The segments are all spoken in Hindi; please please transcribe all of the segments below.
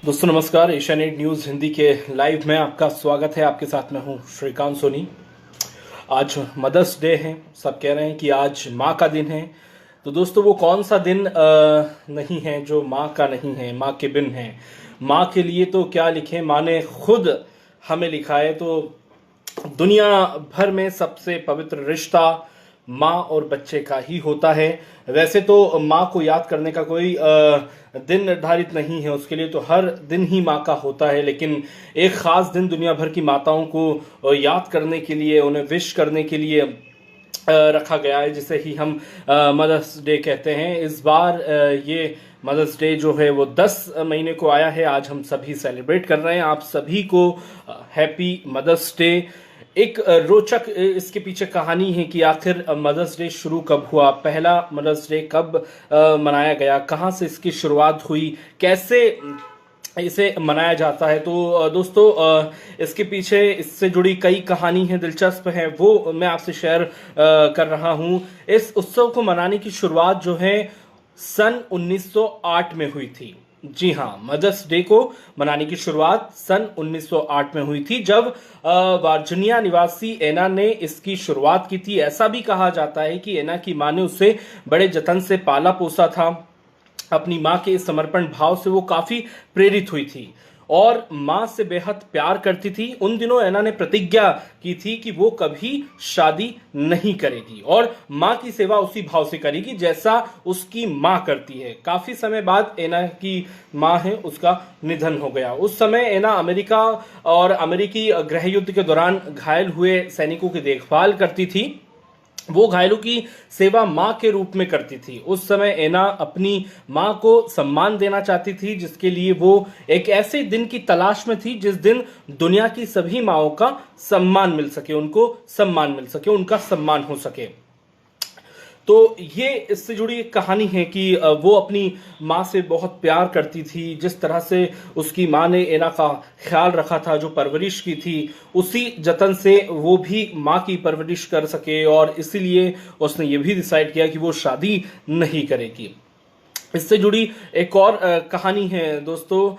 दोस्तों नमस्कार। एशिया नेट न्यूज़ हिंदी के लाइव में आपका स्वागत है। आपके साथ मैं हूं श्रीकांत सोनी। आज मदर्स डे है। सब कह रहे हैं कि आज माँ का दिन है। तो दोस्तों वो कौन सा दिन नहीं है जो माँ का नहीं है, माँ के बिन है। माँ के लिए तो क्या लिखें, माँ ने खुद हमें लिखा है। तो दुनिया भर में सबसे पवित्र रिश्ता माँ और बच्चे का ही होता है। वैसे तो माँ को याद करने का कोई दिन निर्धारित नहीं है, उसके लिए तो हर दिन ही माँ का होता है। लेकिन एक खास दिन दुनिया भर की माताओं को याद करने के लिए, उन्हें विश करने के लिए रखा गया है, जिसे ही हम मदर्स डे कहते हैं। इस बार ये मदर्स डे जो है वो 10 महीने को आया है। आज हम सभी सेलिब्रेट कर रहे हैं। आप सभी को हैप्पी मदर्स डे। एक रोचक इसके पीछे कहानी है कि आखिर मदर्स डे शुरू कब हुआ, पहला मदर्स डे कब मनाया गया, कहाँ से इसकी शुरुआत हुई, कैसे इसे मनाया जाता है। तो दोस्तों इसके पीछे इससे जुड़ी कई कहानी है, दिलचस्प है, वो मैं आपसे शेयर कर रहा हूँ। इस उत्सव को मनाने की शुरुआत जो है सन 1908 में हुई थी। जी हाँ, मदर्स डे को मनाने की शुरुआत सन 1908 में हुई थी, जब वर्जीनिया निवासी एना ने इसकी शुरुआत की थी। ऐसा भी कहा जाता है कि एना की मां ने उसे बड़े जतन से पाला पोसा था। अपनी मां के इस समर्पण भाव से वो काफी प्रेरित हुई थी और मां से बेहद प्यार करती थी। उन दिनों एना ने प्रतिज्ञा की थी कि वो कभी शादी नहीं करेगी और मां की सेवा उसी भाव से करेगी जैसा उसकी मां करती है। काफी समय बाद एना की मां है उसका निधन हो गया। उस समय एना अमेरिका और अमेरिकी गृह युद्ध के दौरान घायल हुए सैनिकों की देखभाल करती थी। वो घायलों की सेवा माँ के रूप में करती थी। उस समय एना अपनी माँ को सम्मान देना चाहती थी, जिसके लिए वो एक ऐसे दिन की तलाश में थी जिस दिन दुनिया की सभी माँओं का सम्मान मिल सके, उनको सम्मान मिल सके, उनका सम्मान हो सके। तो ये इससे जुड़ी एक कहानी है कि वो अपनी माँ से बहुत प्यार करती थी। जिस तरह से उसकी माँ ने एना का ख्याल रखा था, जो परवरिश की थी, उसी जतन से वो भी माँ की परवरिश कर सके और इसीलिए उसने ये भी डिसाइड किया कि वो शादी नहीं करेगी। इससे जुड़ी एक और कहानी है दोस्तों,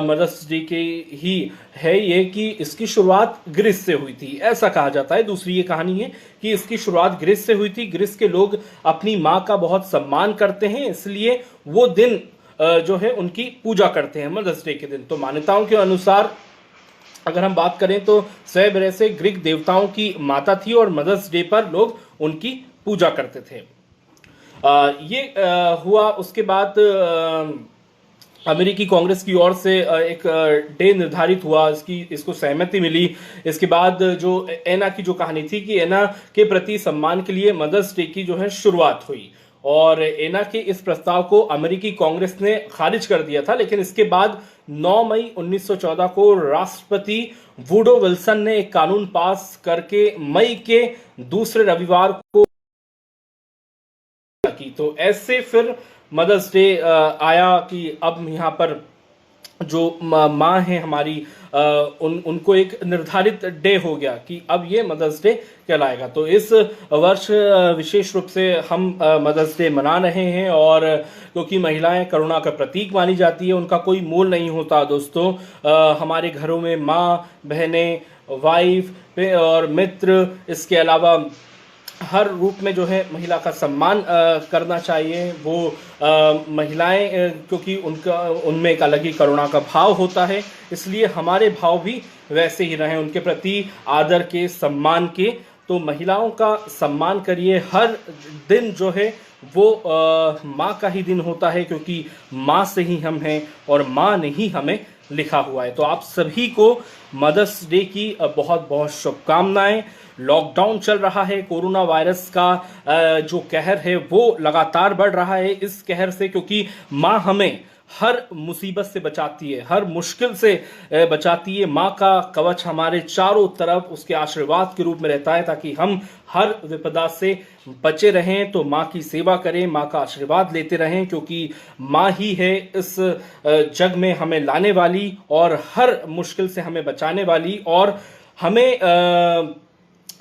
मदर्स डे की ही है ये, कि इसकी शुरुआत ग्रीस से हुई थी, ऐसा कहा जाता है। दूसरी ये कहानी है कि इसकी शुरुआत ग्रीस से हुई थी। ग्रीस के लोग अपनी माँ का बहुत सम्मान करते हैं, इसलिए वो दिन जो है उनकी पूजा करते हैं, मदर्स डे के दिन। तो मान्यताओं के अनुसार अगर हम बात करें तो स्वयं से ग्रीक देवताओं की माता थी और मदर्स डे पर लोग उनकी पूजा करते थे। ये हुआ। उसके बाद अमेरिकी कांग्रेस की ओर से एक डे निर्धारित हुआ, इसको सहमति मिली। इसके बाद जो एना की जो कहानी थी कि एना के प्रति सम्मान के लिए मदर्स डे की जो है शुरुआत हुई और एना के इस प्रस्ताव को अमेरिकी कांग्रेस ने खारिज कर दिया था। लेकिन इसके बाद 9 मई 1914 को राष्ट्रपति वुडो विल्सन ने एक कानून पास करके मई के दूसरे रविवार को की। तो ऐसे फिर मदर्स डे आया कि अब यहाँ पर जो माँ है हमारी, उनको एक निर्धारित डे हो गया कि अब ये मदर्स डे कहलाएगा। तो इस वर्ष विशेष रूप से हम मदर्स डे मना रहे हैं और क्योंकि महिलाएं करुणा का प्रतीक मानी जाती है, उनका कोई मोल नहीं होता दोस्तों। हमारे घरों में माँ, बहनें, वाइफ और मित्र, इसके अलावा हर रूप में जो है महिला का सम्मान करना चाहिए। वो महिलाएं क्योंकि उनमें एक अलग ही करुणा का भाव होता है, इसलिए हमारे भाव भी वैसे ही रहें उनके प्रति आदर के, सम्मान के। तो महिलाओं का सम्मान करिए। हर दिन जो है वो माँ का ही दिन होता है, क्योंकि माँ से ही हम हैं और माँ ने ही हमें लिखा हुआ है। तो आप सभी को मदर्स डे की बहुत बहुत शुभकामनाएं। लॉकडाउन चल रहा है, कोरोना वायरस का जो कहर है वो लगातार बढ़ रहा है। इस कहर से क्योंकि माँ हमें हर मुसीबत से बचाती है, हर मुश्किल से बचाती है। माँ का कवच हमारे चारों तरफ उसके आशीर्वाद के रूप में रहता है, ताकि हम हर विपदा से बचे रहें। तो माँ की सेवा करें, माँ का आशीर्वाद लेते रहें, क्योंकि माँ ही है इस जग में हमें लाने वाली और हर मुश्किल से हमें बचाने वाली, और हमें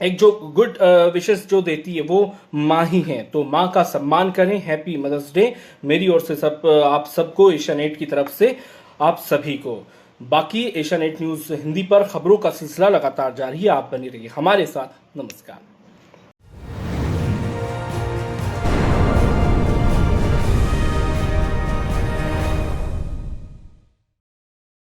एक जो गुड विशेस जो देती है वो माँ ही है। तो माँ का सम्मान करें। हैप्पी मदर्स डे मेरी ओर से आप सबको एशिया नेट की तरफ से आप सभी को। बाकी एशिया नेट न्यूज़ हिंदी पर खबरों का सिलसिला लगातार जारी है, आप बनी रहिए हमारे साथ। नमस्कार।